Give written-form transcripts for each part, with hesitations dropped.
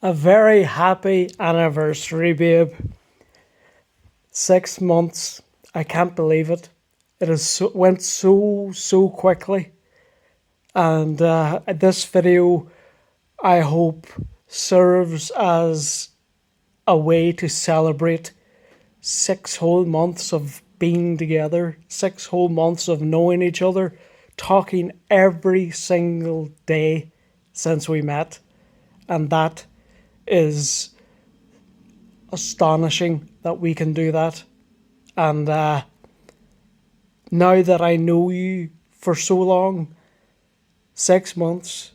A very happy anniversary, babe. 6 months. I can't believe it. Went so quickly. And this video, I hope, serves as a way to celebrate 6 whole months of being together, 6 whole months of knowing each other, talking every single day since we met. And that is astonishing that we can do that. And now that I know you for so long, 6 months,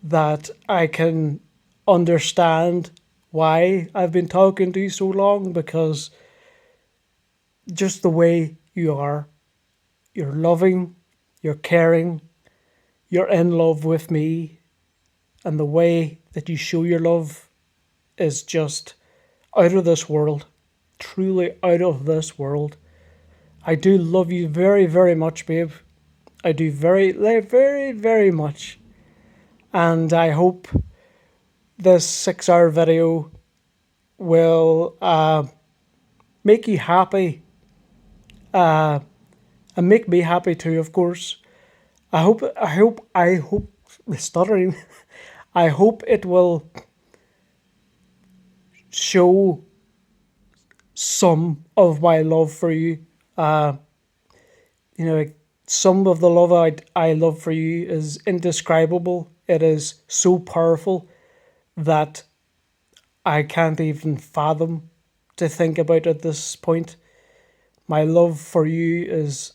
that I can understand why I've been talking to you so long, because just the way you are, you're loving, you're caring, you're in love with me, and the way that you show your love is just out of this world, truly out of this world. I do love you very, very much, babe. I do very, very, very much. And I hope this 6 hour video will make you happy and make me happy too, of course. I hope, stuttering. I hope it will show some of my love for you. Like, some of the love I love for you is indescribable. It is so powerful that I can't even fathom to think about at this point. My love for you is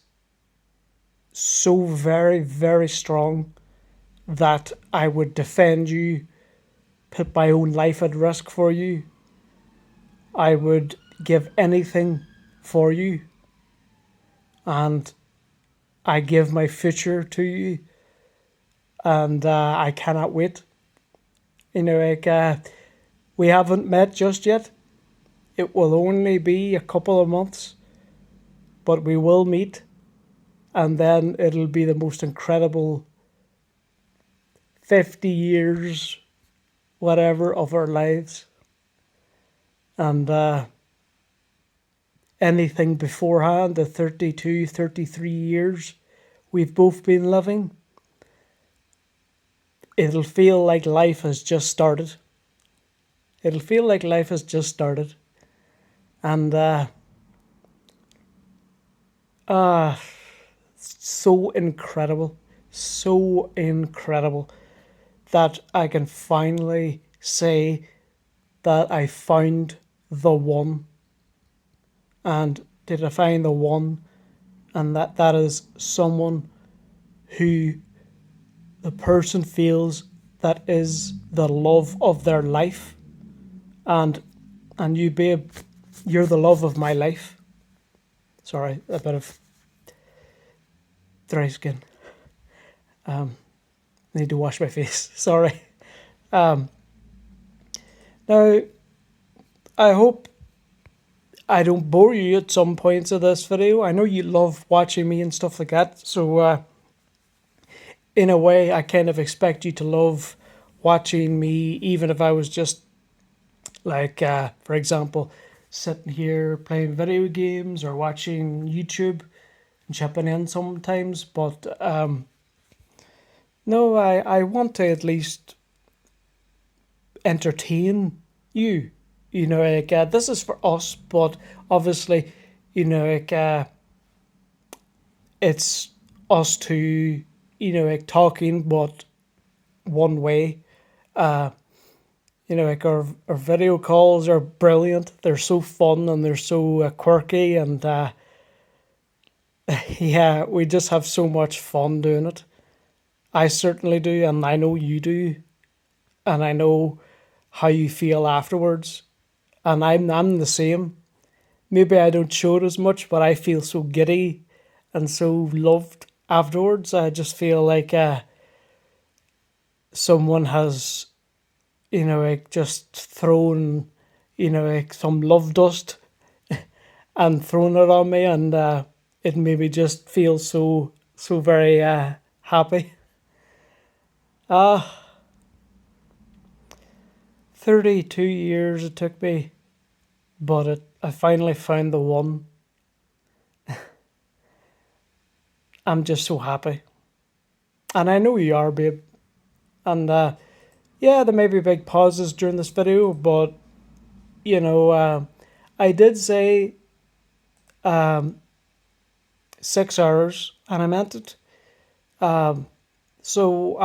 so very, very strong that I would defend you, put my own life at risk for you. I would give anything for you. And I give my future to you. And I cannot wait. We haven't met just yet. It will only be a couple of months, but we will meet, and then it'll be the most incredible 50 years, whatever, of our lives. And anything beforehand, the 32, 33 years we've both been living, it'll feel like life has just started. It'll feel like life has just started. And so incredible that I can finally say that I found the one. And did I find the one? And that is someone who the person feels that is the love of their life. And you, babe, you're the love of my life. Sorry, a bit of dry skin. Need to wash my face. Sorry. Now, I hope I don't bore you at some points of this video. I know you love watching me and stuff like that. So, in a way, I kind of expect you to love watching me, even if I was just like, for example, sitting here playing video games or watching YouTube and chipping in sometimes. But no, I want to at least entertain you. This is for us, but obviously, it's us two, talking, but one way. Our video calls are brilliant. They're so fun and they're so quirky, and yeah, we just have so much fun doing it. I certainly do, and I know you do, and I know how you feel afterwards, and I'm the same. Maybe I don't show it as much, but I feel so giddy and so loved afterwards. I just feel like someone has, just thrown, some love dust and thrown it on me, and it made me just feel so very happy. 32 years it took me, but I finally found the one. I'm just so happy. And I know you are, babe. And yeah, there may be big pauses during this video, but I did say 6 hours, and I meant it. So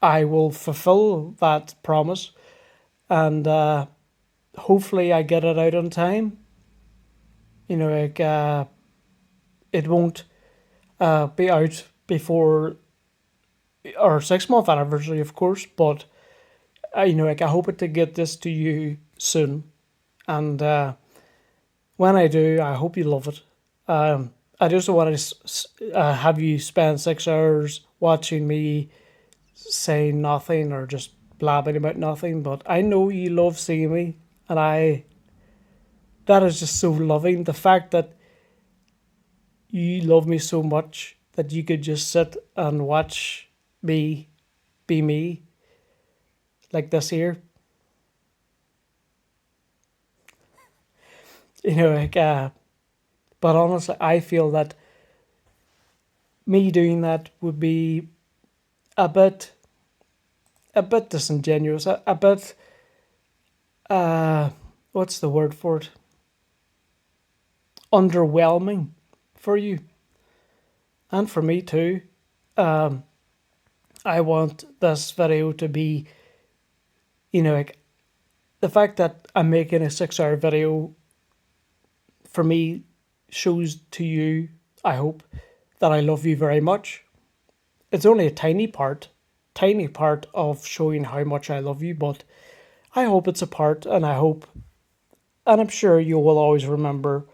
I will fulfill that promise, and hopefully I get it out on time. It won't be out before our 6 month anniversary, of course, but I hope to get this to you soon, and when I do, I hope you love it. I just don't want to have you spend 6 hours watching me say nothing or just blabbing about nothing, but I know you love seeing me, and that is just so loving. The fact that you love me so much that you could just sit and watch me be me like this here. But honestly, I feel that me doing that would be a bit disingenuous, a bit what's the word for it? Underwhelming for you and for me too. I want this video to be, the fact that I'm making a 6 hour video for me shows to you, I hope, that I love you very much. It's only a tiny part of showing how much I love you, but I hope it's a part, and I'm sure you will always remember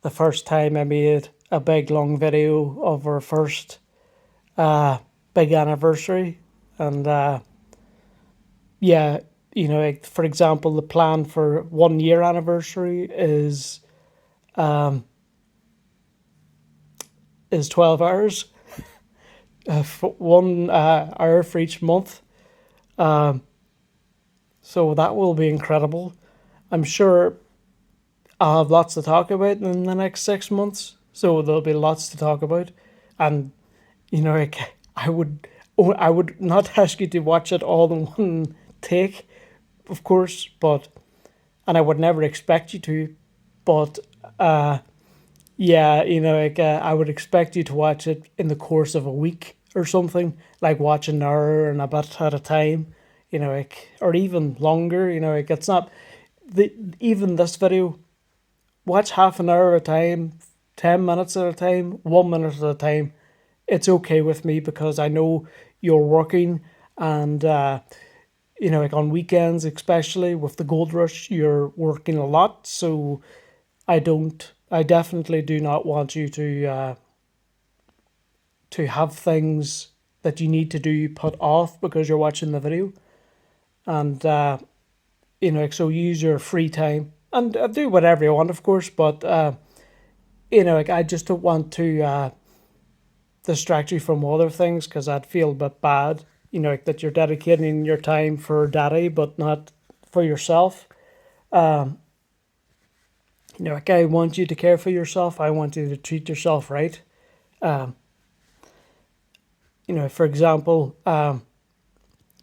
the first time I made a big long video of our first big anniversary. And yeah, for example, the plan for 1 year anniversary is 12 hours, 1 hour for each month. So that will be incredible. I'm sure I'll have lots to talk about in the next 6 months. So there'll be lots to talk about, and I would not ask you to watch it all in one take, of course, and I would never expect you to, but yeah, I would expect you to watch it in the course of a week or something, like watch an hour and a bit at a time, or even longer. It's not even this video. Watch half an hour at a time, 10 minutes at a time, 1 minute at a time. It's okay with me because I know you're working, and on weekends, especially with the gold rush, you're working a lot. So I definitely do not want you to have things that you need to do put off because you're watching the video. And so use your free time and do whatever you want, of course, but I just don't want to distract you from other things, because I'd feel a bit bad, that you're dedicating your time for daddy but not for yourself. I want you to care for yourself. I want you to treat yourself right. For example,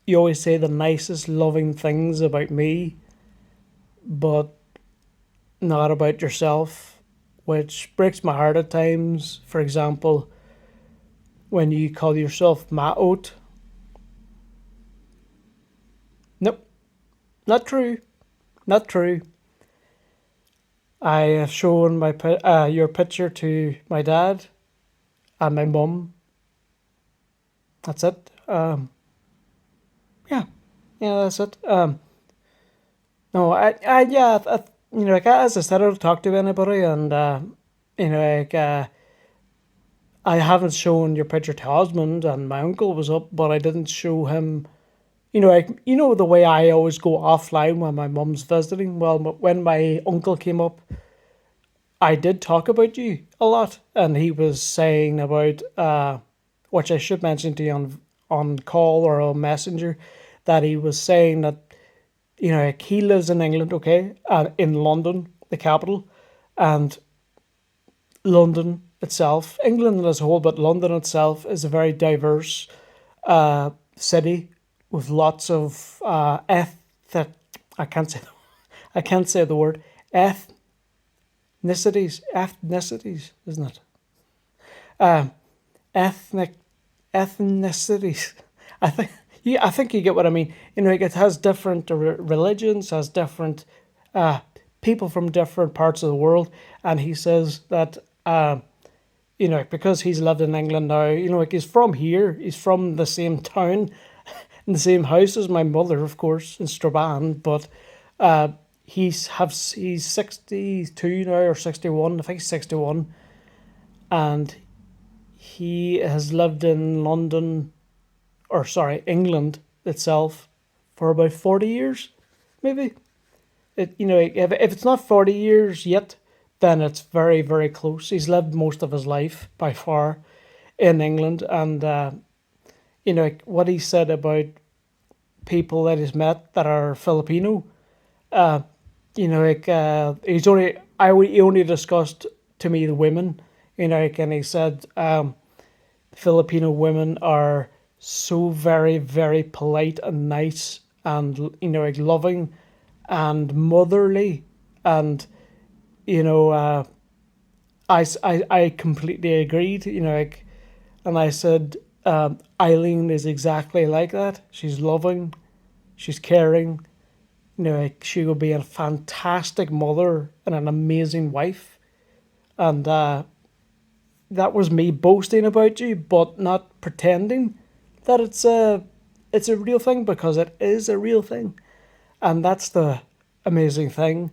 you always say the nicest loving things about me, but not about yourself, which breaks my heart at times. For example, when you call yourself ma oat. Nope, not true. Not true. I have shown your picture to my dad and my mum. That's it. Yeah, that's it. No, yeah, as I said, I don't talk to anybody, and I haven't shown your picture to Osmond, and my uncle was up, but I didn't show him. The way I always go offline when my mum's visiting. Well, when my uncle came up, I did talk about you a lot, and he was saying about which I should mention to you on call or on Messenger, that he was saying that, like he lives in England, okay, in London, the capital, and London itself, England as a whole, but London itself is a very diverse city with lots of I can't say I can't say the word ethnicities, isn't it? Um, ethnic ethnicities. I think I think you get what I mean. Like it has different religions, has different uh, people from different parts of the world, and he says that because he's lived in England now, like he's from here, he's from the same town, in the same house as my mother, of course, in Strabane, but uh, he's 62 now or 61, I think he's 61, and he has lived in London, or sorry, England itself, for about 40 years, maybe. If it's not 40 years yet, then it's very, very close. He's lived most of his life by far in England, and what he said about people that he's met that are Filipino. Uh, he only discussed to me the women. And he said Filipino women are so very, very polite and nice and like loving and motherly, and you know uh, I completely agreed. And I said Eileen is exactly like that. She's loving, she's caring. Like she will be a fantastic mother and an amazing wife. And that was me boasting about you, but not pretending that it's a real thing, because it is a real thing, and that's the amazing thing.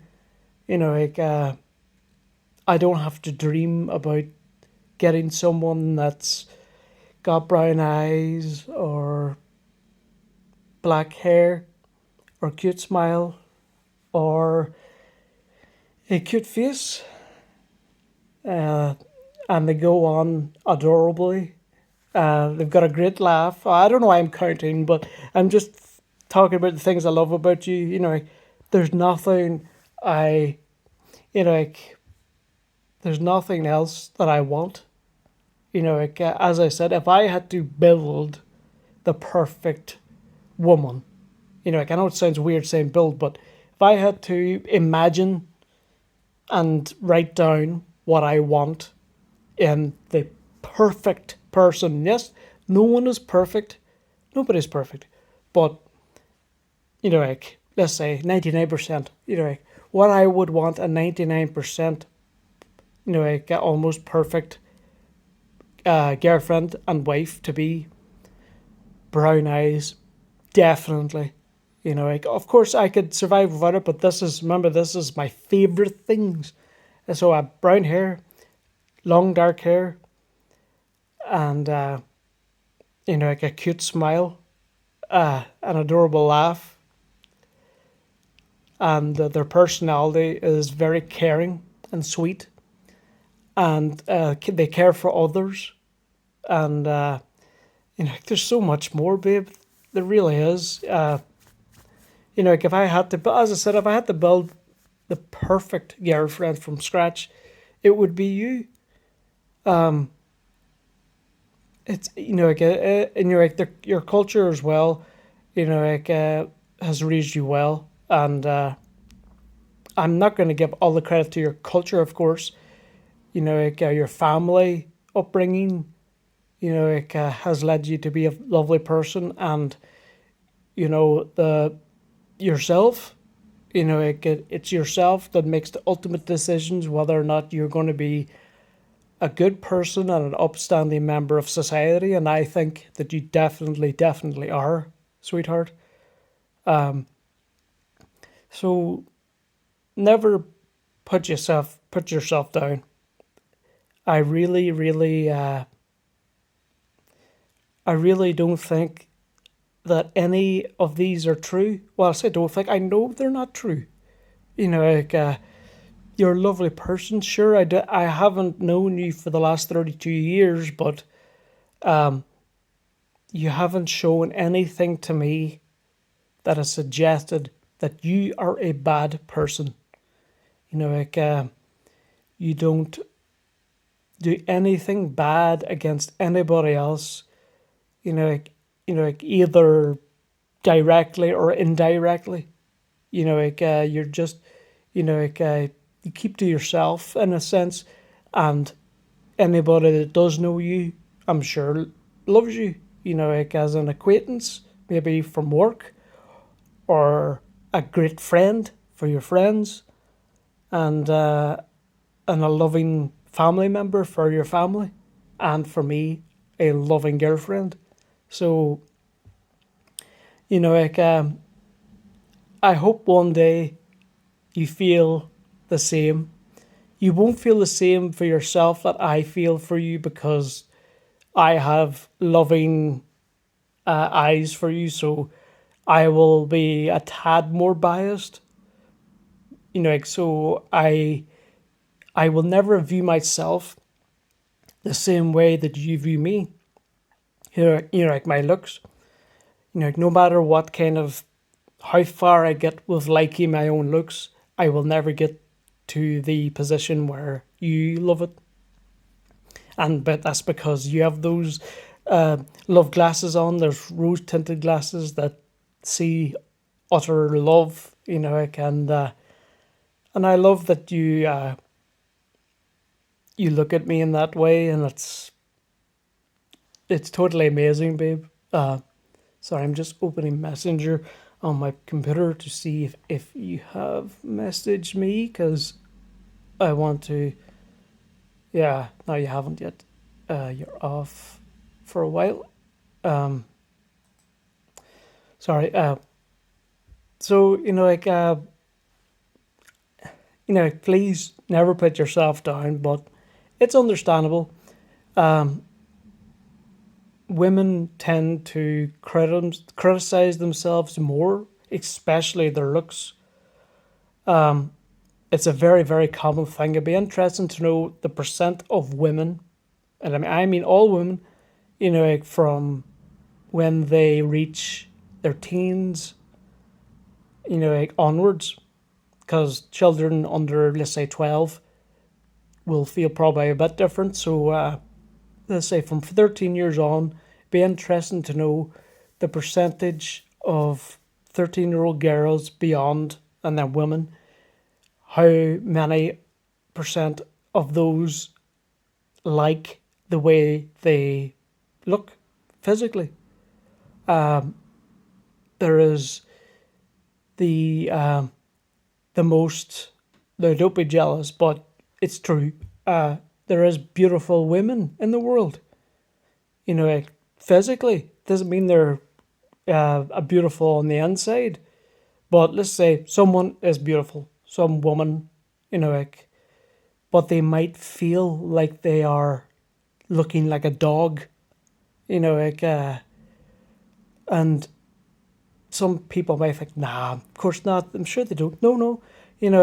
Like I don't have to dream about getting someone that's got brown eyes or black hair or cute smile or a cute face, uh, and they go on adorably. They've got a great laugh. I don't know why I'm counting, but I'm just talking about the things I love about you. Like, there's nothing I, like, there's nothing else that I want. Like, as I said, if I had to build the perfect woman, like, I know it sounds weird saying build, but if I had to imagine and write down what I want in the perfect person, yes, no one is perfect, nobody's perfect, but like, let's say 99%, like what I would want a 99%, like almost perfect girlfriend and wife to be: brown eyes, definitely. Like, of course I could survive without it, but this is my favorite things. And so, brown hair, long dark hair, and like a cute smile, an adorable laugh, and their personality is very caring and sweet, and they care for others, and there's so much more, babe. There really is. Like if I had to, but as I said, if I had to build the perfect girlfriend from scratch, it would be you. Um, it's like and you're like your culture as well. Like has raised you well, and I'm not going to give all the credit to your culture, of course. Like your family upbringing. Like has led you to be a lovely person, and the yourself. It's yourself that makes the ultimate decisions whether or not you're going to be a good person and an upstanding member of society. And I think that you definitely, definitely are, sweetheart. Um, so never put yourself down. I really, really, I really don't think that any of these are true. Well, I say don't think. I know they're not true. Like you're a lovely person. Sure, I haven't known you for the last 32 years, but um, you haven't shown anything to me that has suggested that you are a bad person. You don't do anything bad against anybody else. Either directly or indirectly. You're just, you keep to yourself in a sense, and anybody that does know you, I'm sure, loves you. As an acquaintance, maybe from work, or a great friend for your friends, and a loving family member for your family, and for me, a loving girlfriend. So, you know, like um, I hope one day you feel the same. You won't feel the same for yourself that I feel for you, because I have loving eyes for you. So I will be a tad more biased. So I will never view myself the same way that you view me. Like my looks. No matter what kind of how far I get with liking my own looks, I will never get to the position where you love it. But that's because you have those love glasses on. There's rose tinted glasses that see utter love. And I love that you look at me in that way, and it's totally amazing, babe. Sorry, I'm just opening Messenger on my computer to see if you have messaged me, because I want to. Yeah, no, you haven't yet. You're off for a while. Um, Sorry. So please never put yourself down, but it's understandable. Um, Women tend to criticize themselves more, especially their looks. Um, it's a very, very common thing. It'd be interesting to know the percent of women, and I mean all women, like from when they reach their teens, like onwards, because children under, let's say, 12 will feel probably a bit different. So, let's say from 13 years on, be interesting to know the percentage of 13-year-old girls beyond, and then women, how many percent of those like the way they look physically. Um, there is the most. Now, don't be jealous, but it's true. There is beautiful women in the world. Like physically doesn't mean they're beautiful on the inside. But let's say someone is beautiful, some woman, but they might feel like they are looking like a dog, and some people might think, nah, of course not. I'm sure they don't. No, no, and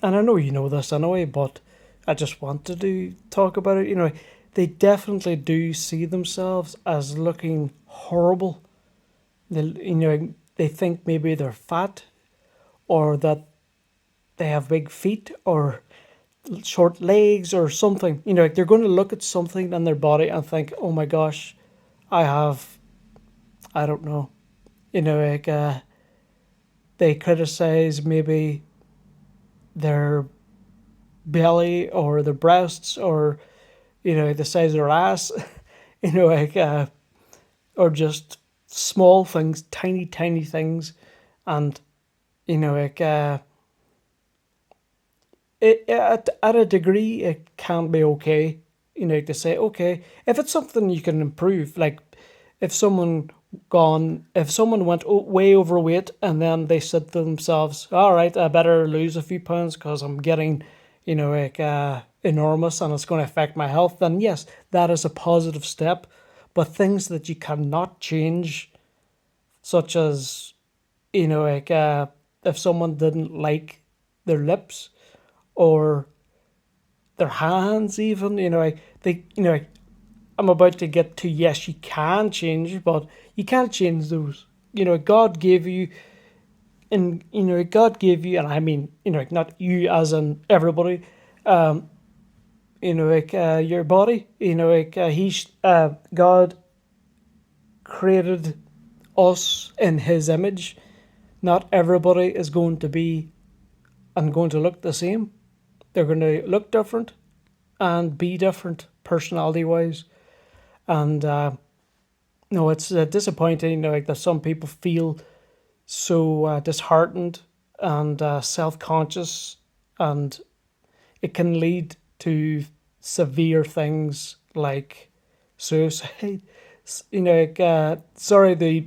I know you know this anyway, but I just wanted to talk about it. They definitely do see themselves as looking horrible. They think maybe they're fat, or that they have big feet, or short legs, or something. They're going to look at something in their body and think, oh my gosh, I have, I don't know, they criticize maybe their belly, or their breasts, or the size of their ass, you know, like or just small things, tiny tiny things, and you know like at a degree it can be okay, to say okay if it's something you can improve, like if someone if someone went way overweight and then they said to themselves, all right, I better lose a few pounds because I'm getting enormous and it's going to affect my health, then yes, that is a positive step. But things that you cannot change, such as if someone didn't like their lips, or their hands, even, I'm about to get to, yes, you can change, but you can't change those. God gave you, and God gave you, and I mean, not you as in everybody, your body, God created us in His image. Not everybody is going to be and going to look the same. They're going to look different and be different personality wise. And no, it's disappointing, that some people feel so disheartened and self conscious, and it can lead to severe things like suicide. Sorry to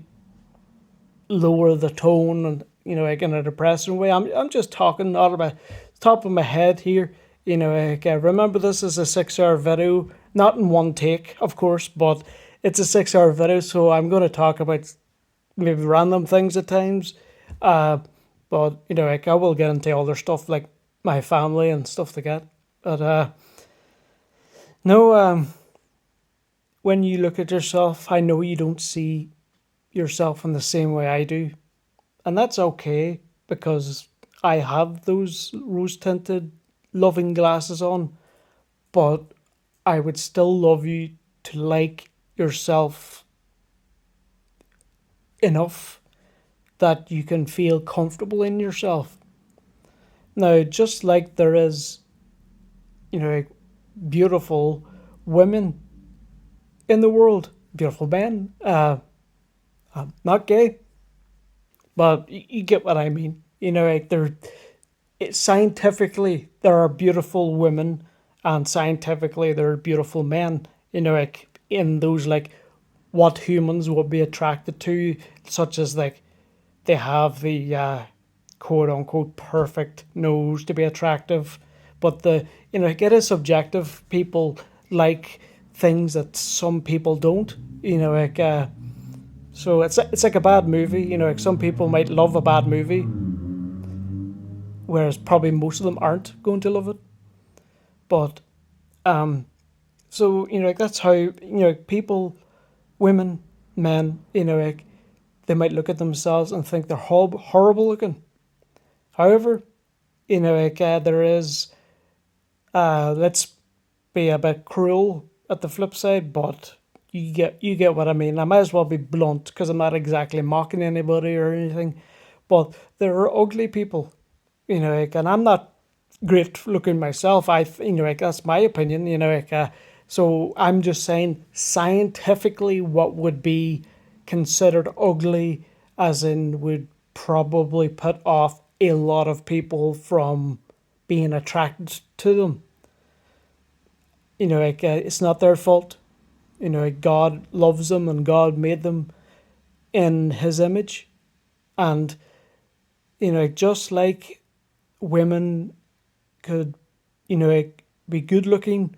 lower the tone and in a depressing way. I'm just talking out of my top of my head here. Remember, this is a 6 hour video, not in one take, of course, but it's a 6 hour video, so I'm going to talk about maybe random things at times. Uh, but I will get into other stuff like my family and stuff like that. But no, when you look at yourself, I know you don't see yourself in the same way I do, and that's okay because I have those rose tinted loving glasses on, but I would still love you to like yourself enough that you can feel comfortable in yourself. Now, just like there is, like, beautiful women in the world, beautiful men, I'm not gay, but you get what I mean. Scientifically, there are beautiful women, and scientifically, there are beautiful men. Like in those, like, what humans would be attracted to, such as like they have the quote unquote perfect nose to be attractive, but like, it is subjective. People like things that some people don't. Like so it's like a bad movie. Like some people might love a bad movie, whereas probably most of them aren't going to love it. But so like that's how people, women, men, like they might look at themselves and think they're horrible looking. However, like there is, let's be a bit cruel at the flip side, but you get what I mean. I might as well be blunt because I'm not exactly mocking anybody or anything, but there are ugly people, like, and I'm not great looking myself. Like that's my opinion, like. So I'm just saying scientifically what would be considered ugly, as in would probably put off a lot of people from being attracted to them. Like it's not their fault. Like God loves them and God made them in His image, and just like women could, like, be good looking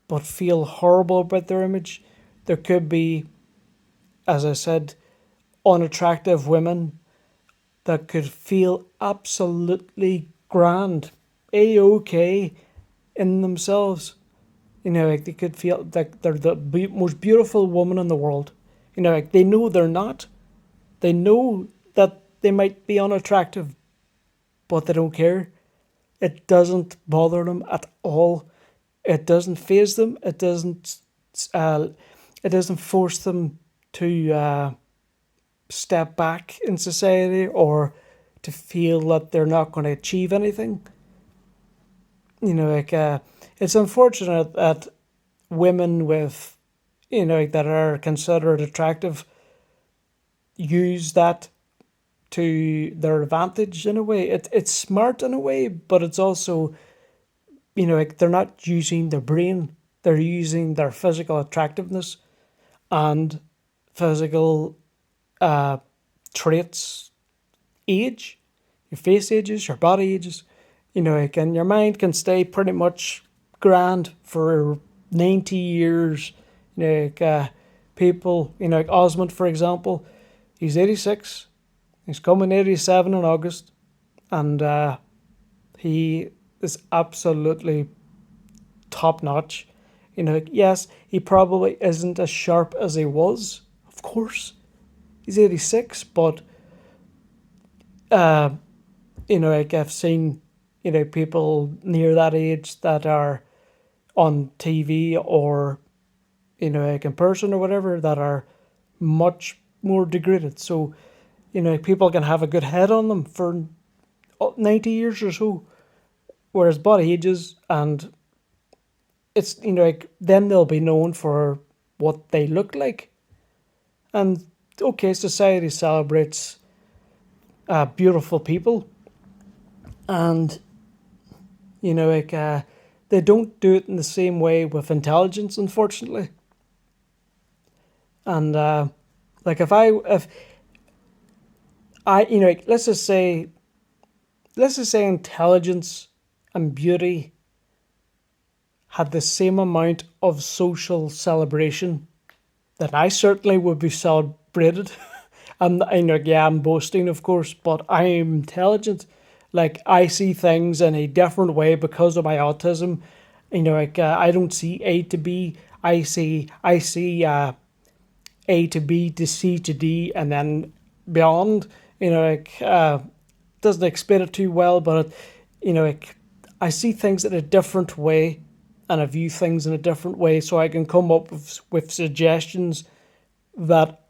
but feel horrible about their image, there could be, as I said, unattractive women that could feel absolutely grand, a-okay in themselves. Like they could feel like they're the most beautiful woman in the world. Like they know they're not. They know that they might be unattractive, but they don't care. It doesn't bother them at all. It doesn't faze them. Uh, it doesn't force them to step back in society or to feel that they're not going to achieve anything. Like it's unfortunate that women with, like, that are considered attractive use that to their advantage in a way. It's smart in a way, but it's also, like, they're not using their brain. They're using their physical attractiveness and physical uh, traits, age, your face ages, your body ages, like, and your mind can stay pretty much grand for 90 years. Like people, like Osmond, for example, he's 86, he's coming 87 in August, and he is absolutely top notch. Yes, he probably isn't as sharp as he was, of course. he's 86, but uh, like I've seen, people near that age that are on TV or, like in person or whatever that are much more degraded. So, people can have a good head on them for 90 years or so, whereas body ages and it's, like then they'll be known for what they look like. And okay, society celebrates beautiful people, and like they don't do it in the same way with intelligence, unfortunately. And like if I like, let's just say intelligence and beauty had the same amount of social celebration, then I certainly would be celebrated. And I know, yeah, I'm boasting, of course, but I'm intelligent. Like I see things in a different way because of my autism. Like I don't see A to B. I see A to B to C to D, and then beyond. Like doesn't explain it too well, but like I see things in a different way, and I view things in a different way, so I can come up with suggestions that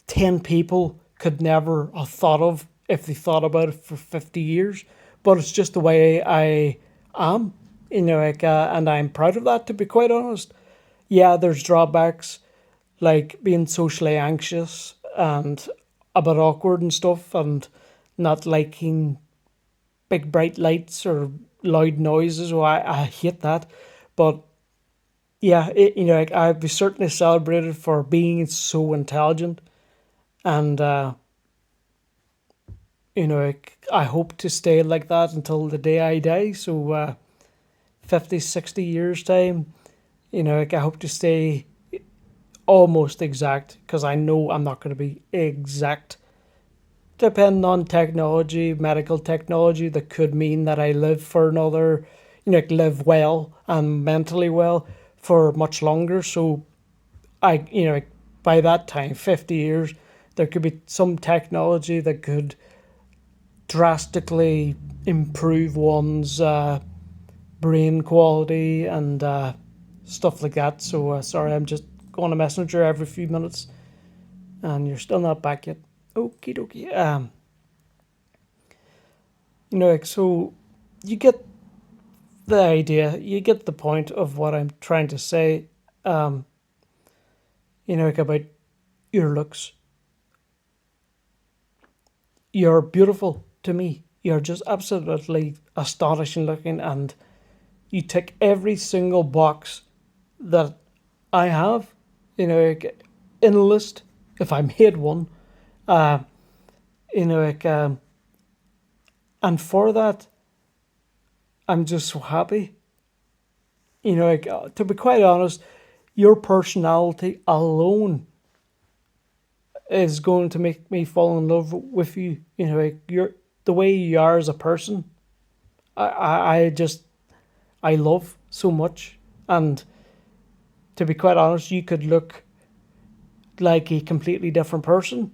10 people could never have thought of if they thought about it for 50 years. But it's just the way I am, like, and I'm proud of that, to be quite honest. Yeah, there's drawbacks like being socially anxious and a bit awkward and stuff, and not liking big bright lights or loud noises. Oh, I hate that. But yeah, like I'd be certainly celebrated for being so intelligent, and I hope to stay like that until the day I die. So 50, 60 years time, like I hope to stay almost exact, because I know I'm not going to be exact. Depending on technology, medical technology, that could mean that I live for another, like live well and mentally well for much longer. So I, like by that time, 50 years, there could be some technology that could drastically improve one's brain quality and stuff like that. So sorry, I'm just going to Messenger every few minutes, and you're still not back yet. Okie dokie. Like so, you get the idea. You get the point of what I'm trying to say. Um, like about your looks. You're beautiful to me. You're just absolutely astonishing looking, and you tick every single box that I have, like, in a list, if I made one. Uh, like, and for that, I'm just so happy. Like, to be quite honest, your personality alone is going to make me fall in love with you. Like, you're the way you are as a person. I just, I love so much. And to be quite honest, you could look like a completely different person.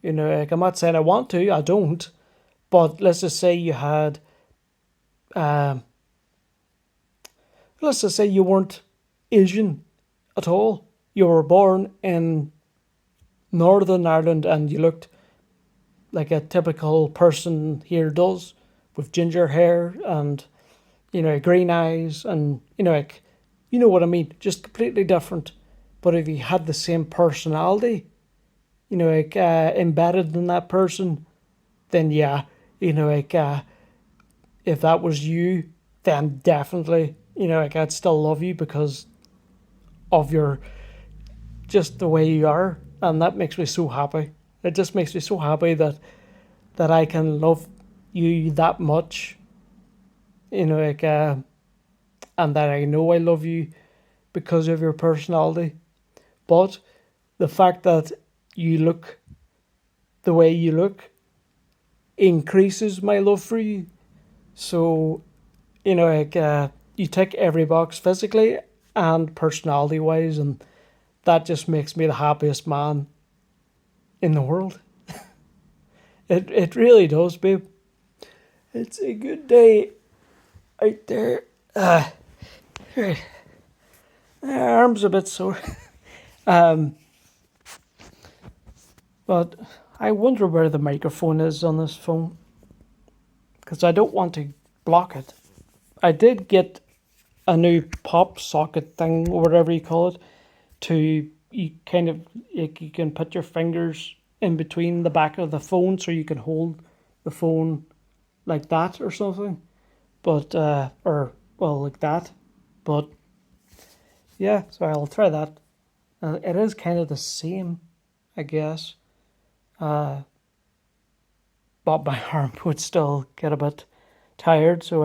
Like I'm not saying I want to, I don't. But let's just say you had, um, let's just say you weren't Asian at all. You were born in Northern Ireland and you looked like a typical person here does, with ginger hair and, green eyes and, like, you know what I mean? Just completely different. But if you had the same personality, like embedded in that person, then yeah, like if that was you, then definitely, like I'd still love you because of your, just the way you are, and that makes me so happy. It just makes me so happy that I can love you that much, like and that I know I love you because of your personality. But the fact that you look the way you look increases my love for you. So, like you tick every box physically and personality wise, and that just makes me the happiest man in the world. It really does, babe. It's a good day out there. Right. My arm's a bit sore. Um, but I wonder where the microphone is on this phone, because I don't want to block it. I did get a new pop socket thing, or whatever you call it, to you kind of like you can put your fingers in between the back of the phone so you can hold the phone like that or something. But or well, like that. But yeah, so I'll try that. It is kind of the same, I guess. But my arm would still get a bit tired, so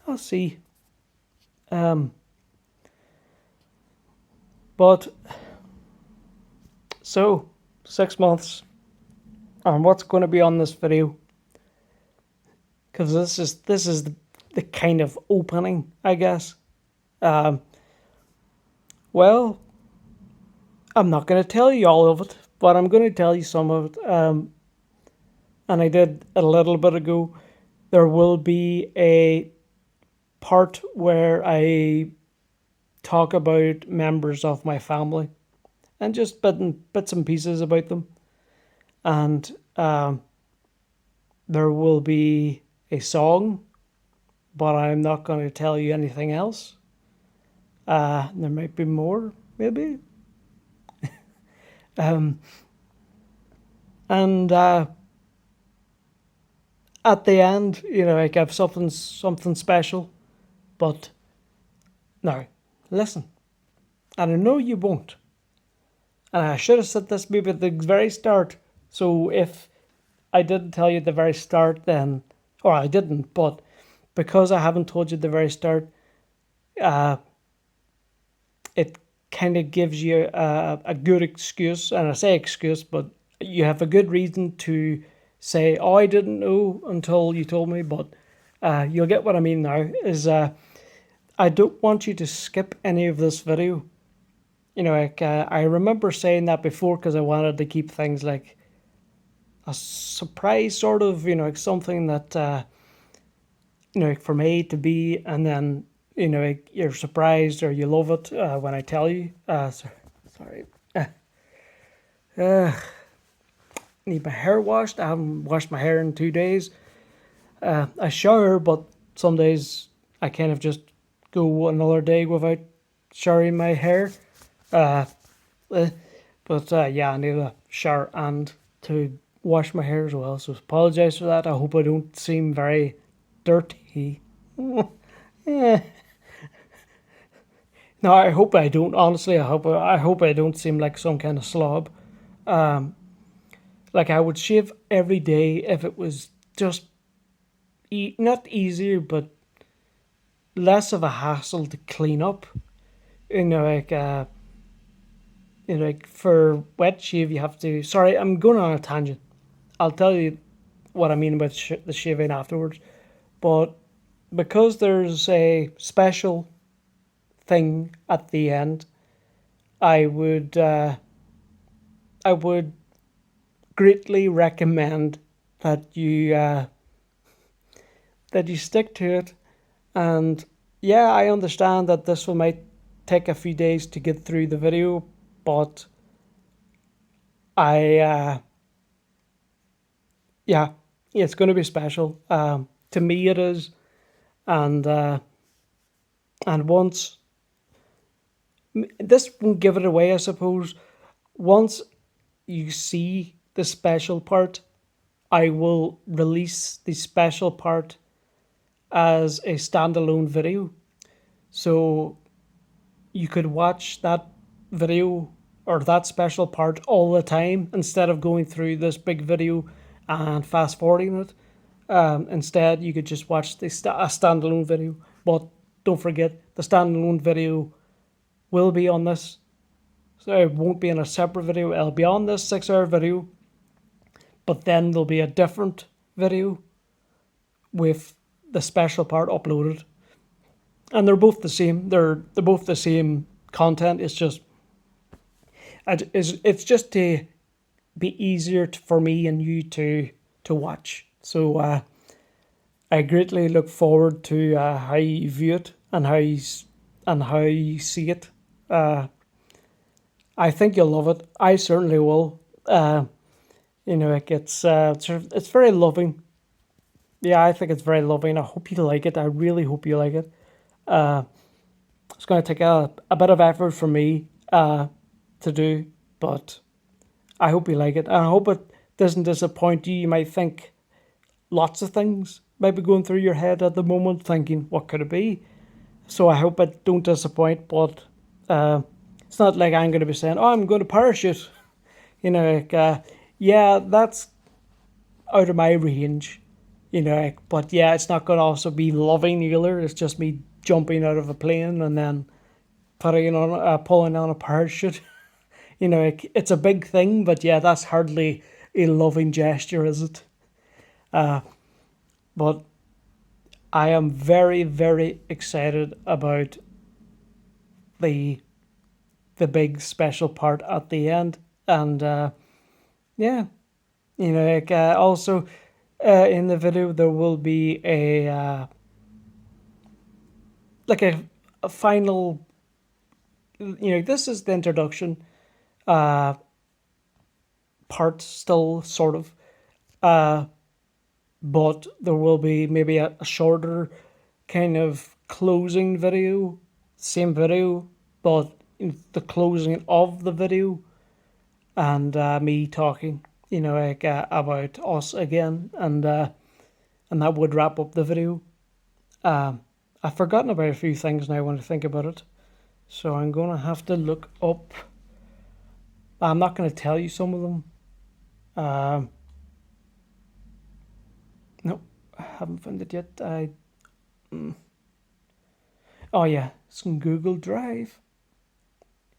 I'll see. But so 6 months, and what's going to be on this video? Because this is the kind of opening, I guess. Um, well, I'm not going to tell you all of it, but I'm going to tell you some of it. And I did a little bit ago. There will be a part where I talk about members of my family and just bits and pieces about them. And there will be a song, but I'm not going to tell you anything else. There might be more, maybe. And at the end, I have something special. But now, listen. And I know you won't. And I should have said this maybe at the very start. So if I didn't tell you at the very start, then, or I didn't, but because I haven't told you at the very start, it kind of gives you a good excuse. And I say excuse, but you have a good reason to say, oh, I didn't know until you told me. But you'll get what I mean now, is I don't want you to skip any of this video. I remember saying that before because I wanted to keep things like a surprise, sort of, like something that, from A to B, and then, you're surprised or you love it when I tell you. Sorry. Need my hair washed. I haven't washed my hair in 2 days. I shower, but some days I kind of just go another day without showering my hair. But yeah, I need a shower and to wash my hair as well. So apologize for that. I hope I don't seem very dirty. Yeah. No, I hope I don't. Honestly, I hope I don't seem like some kind of slob. Like I would shave every day if it was just not easier, but less of a hassle to clean up. Like for wet shave, you have to. Sorry, I'm going on a tangent. I'll tell you what I mean about the shaving afterwards. But because there's a special thing at the end, I would greatly recommend that you stick to it. And yeah, I understand that this might take a few days to get through the video, but yeah, it's going to be special. To me, it is, and once this won't give it away, I suppose. Once you see the special part, I will release the special part as a standalone video. So you could watch that video or that special part all the time instead of going through this big video and fast forwarding it. Instead, you could just watch a standalone video. But don't forget, the standalone video will be on this. So it won't be in a separate video. It'll be on this 6-hour video. But then there'll be a different video with the special part uploaded. And they're both the same. They're both the same content. It's just to be easier for me and you to watch. So I greatly look forward to how you view it and how you see it. Uh, I think you'll love it. I certainly will. It's very loving. Yeah, I think it's very loving. I hope you like it. I really hope you like it. Uh, it's going to take a bit of effort for me to do, but I hope you like it. And I hope it doesn't disappoint you. You might think lots of things might be going through your head at the moment, thinking, what could it be? So I hope it don't disappoint, but uh, it's not like I'm going to be saying, oh, I'm going to parachute. Yeah, that's out of my range. But yeah, it's not going to also be loving either. It's just me jumping out of a plane and then pulling on a parachute. It's a big thing, but yeah, that's hardly a loving gesture, is it? But I am very, very excited about the the big special part at the end, and yeah, also in the video there will be a final. This is the introduction part, still sort of, but there will be maybe a shorter kind of closing video, same video, but in the closing of the video, and me talking, about us again, and that would wrap up the video. I've forgotten about a few things now when I think about it, so I'm gonna have to look up. I'm not gonna tell you some of them. No, I haven't found it yet. Oh yeah, it's in Google Drive.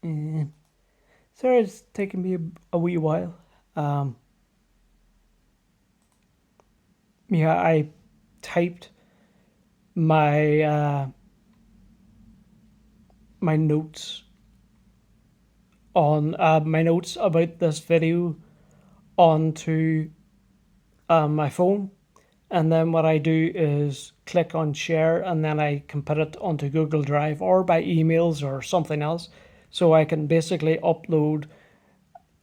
Sorry, it's taking me a wee while. Um, yeah, I typed my my notes on my notes about this video onto my phone, and then what I do is click on share, and then I can put it onto Google Drive or by emails or something else. So I can basically upload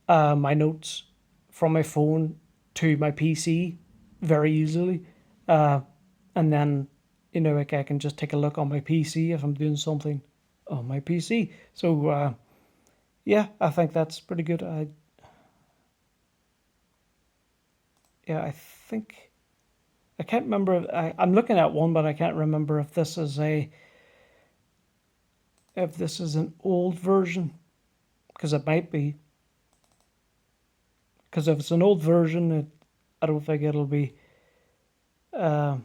my notes from my phone to my PC very easily. And then, like I can just take a look on my PC if I'm doing something on my PC. So, yeah, I think that's pretty good. I think I can't remember. I'm looking at one, but I can't remember if this is an old version, because it might be. Because if it's an old version, I don't think it'll be. Okay,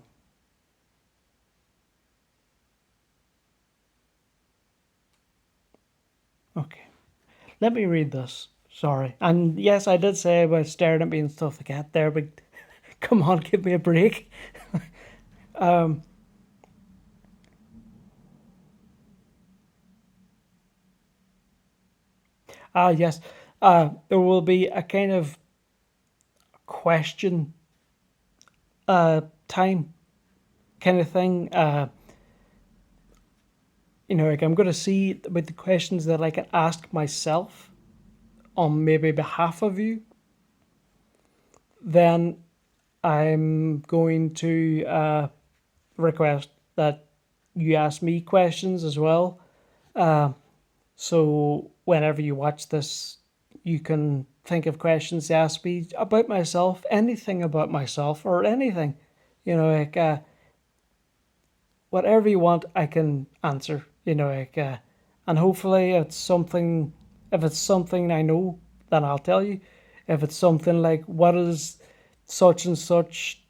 let me read this. Sorry, and yes, I did say about staring at me and stuff like that there, but come on, give me a break. Yes, there will be a kind of question time kind of thing. Like I'm going to see about the questions that I can ask myself on maybe behalf of you. Then I'm going to request that you ask me questions as well. So whenever you watch this, you can think of questions to ask me about myself, anything about myself, or anything. Like whatever you want, I can answer. And hopefully it's something. If it's something I know, then I'll tell you. If it's something like what is such and such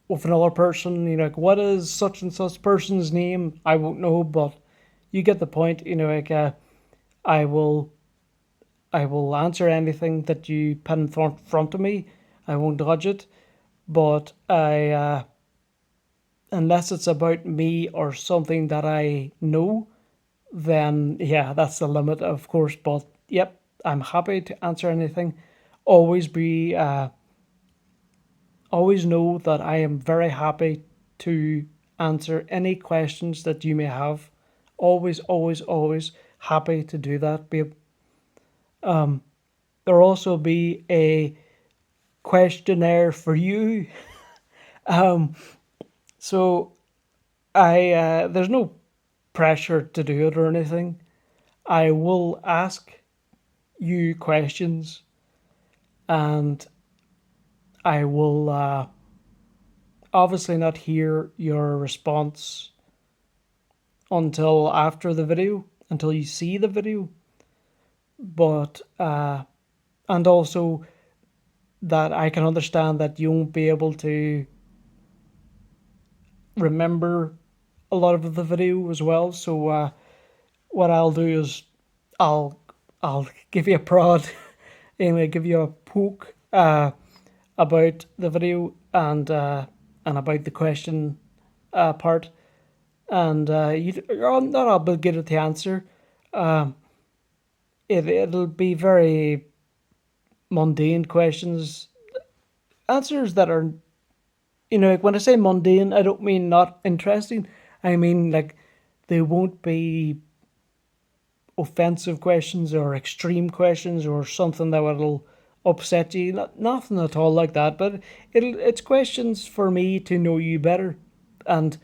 with another person, like what is such and such person's name, I won't know, but you get the point. Like I will I will answer anything that you put in front of me. I won't dodge it, but unless it's about me or something that I know, then yeah, that's the limit, of course. But yep, I'm happy to answer anything always be, always know that I am very happy to answer any questions that you may have. Always, always, always happy to do that, babe. There'll also be a questionnaire for you. So there's no pressure to do it or anything. I will ask you questions, and I will obviously not hear your response until after the video, until you see the video. But and also that I can understand that you won't be able to remember a lot of the video as well. So what I'll do is I'll I'll give you a prod and I give you a poke about the video and about the question part, and you're not obligated to answer. It'll be very mundane questions, answers that are, like when I say mundane, I don't mean not interesting. I mean like they won't be offensive questions or extreme questions or something that will upset you. Nothing at all like that. But it's questions for me to know you better, and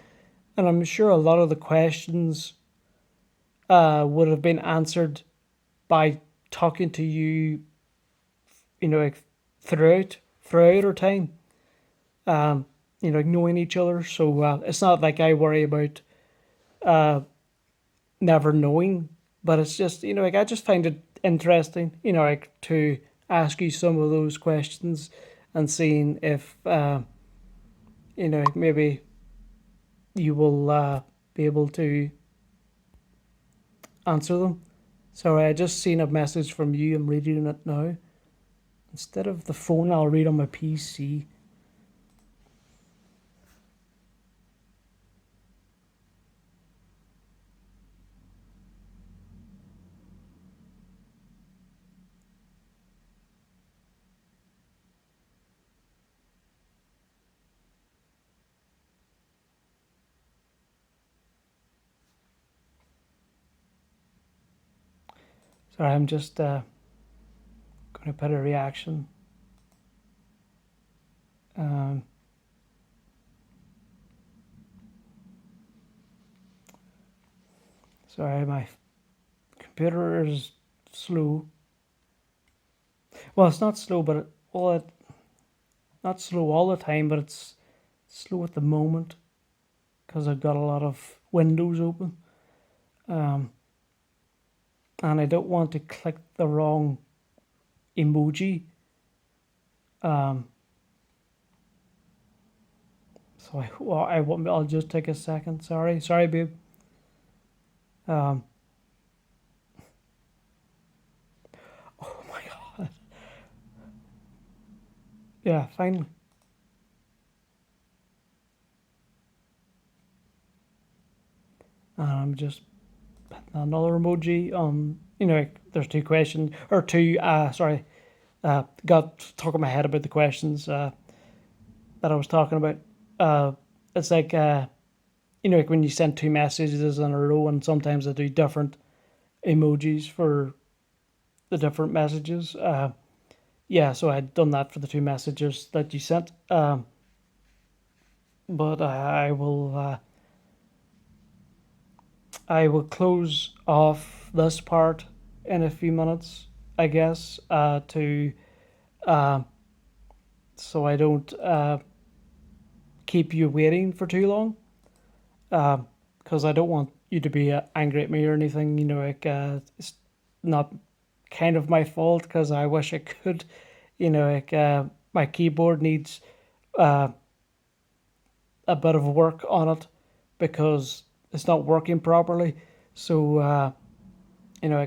I'm sure a lot of the questions would have been answered by talking to you, like throughout our time, knowing each other. So it's not like I worry about never knowing, but it's just, like I just find it interesting, like to ask you some of those questions and seeing if, maybe you will be able to answer them. Sorry, I just seen a message from you. I'm reading it now. Instead of the phone, I'll read on my PC. Sorry, I'm just going to put a reaction. Sorry, my computer is slow. Well, it's not slow, but not slow all the time, but it's slow at the moment because I've got a lot of windows open. And I don't want to click the wrong emoji. So I'll just take a second. Sorry, babe. Oh my god. Yeah, finally. And I'm just putting another emoji on. There's two questions or two. Sorry, got talking in my head about the questions that I was talking about. It's like like when you send two messages in a row, and sometimes I do different emojis for the different messages. Yeah, so I had done that for the two messages that you sent. But I will close off this part in a few minutes, I guess, to so I don't keep you waiting for too long, because I don't want you to be angry at me or anything. It's not kind of my fault because I wish I could. My keyboard needs a bit of work on it because it's not working properly. So I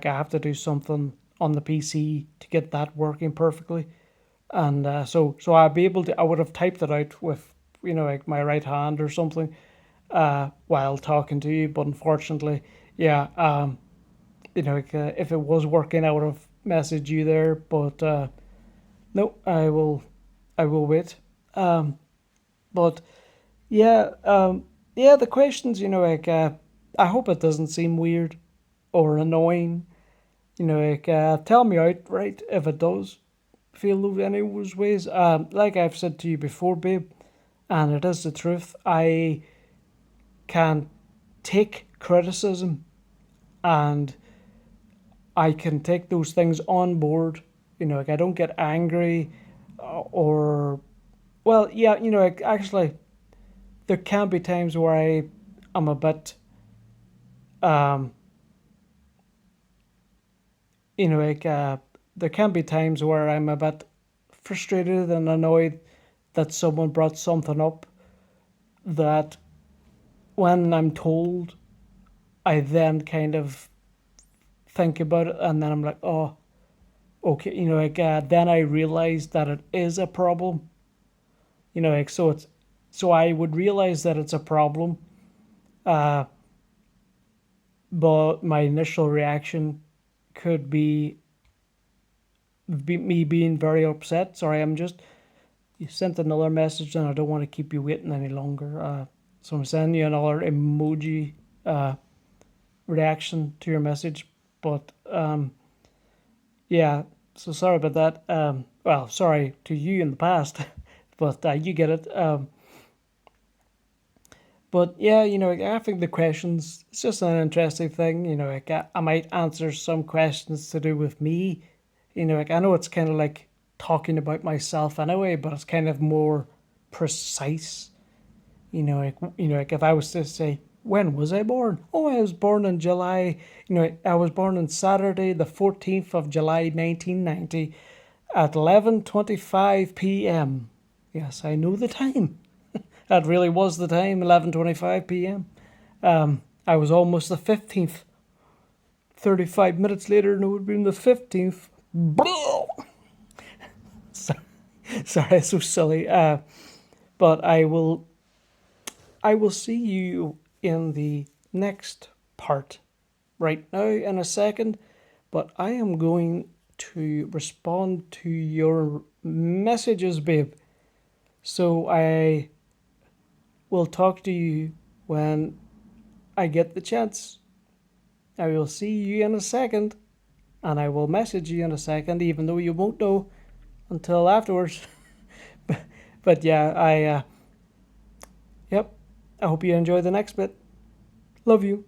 have to do something on the PC to get that working perfectly. And so I'd be able to. I would have typed it out with like my right hand or something while talking to you. But unfortunately, yeah, if it was working, I would have messaged you there. But No, I will wait. Um, but yeah, yeah, the questions, like, I hope it doesn't seem weird or annoying. Like, tell me outright if it does feel any of those ways. Like I've said to you before, babe, and it is the truth. I can take criticism and I can take those things on board. Like, I don't get angry, or, well, yeah, like, actually, there can be times where I am a bit, um, like, there can be times where I'm a bit frustrated and annoyed that someone brought something up that when I'm told, I then kind of think about it and then I'm like, oh, okay, like, then I realize that it is a problem. Like, so I would realize that it's a problem, uh, but my initial reaction could be me being very upset. Sorry, you sent another message and I don't want to keep you waiting any longer. So I'm sending you another emoji uh, reaction to your message. But yeah, so sorry about that. Well, sorry to you in the past, but you get it. But yeah, I think the questions, it's just an interesting thing. Like, I might answer some questions to do with me. Like, I know it's kind of like talking about myself anyway, but it's kind of more precise. Like if I was to say, when was I born? Oh, I was born in July. I was born on Saturday, the 14th of July, 1990, at 11:25 p.m. Yes, I know the time. That really was the time, 11:25 p.m. I was almost the 15th. 35 minutes later, and it would have been the 15th. Sorry, so silly. But I will see you in the next part right now in a second. But I am going to respond to your messages, babe. So I will talk to you when I get the chance. I will see you in a second, and I will message you in a second, even though you won't know until afterwards. But yeah, yep. I hope you enjoy the next bit. Love you.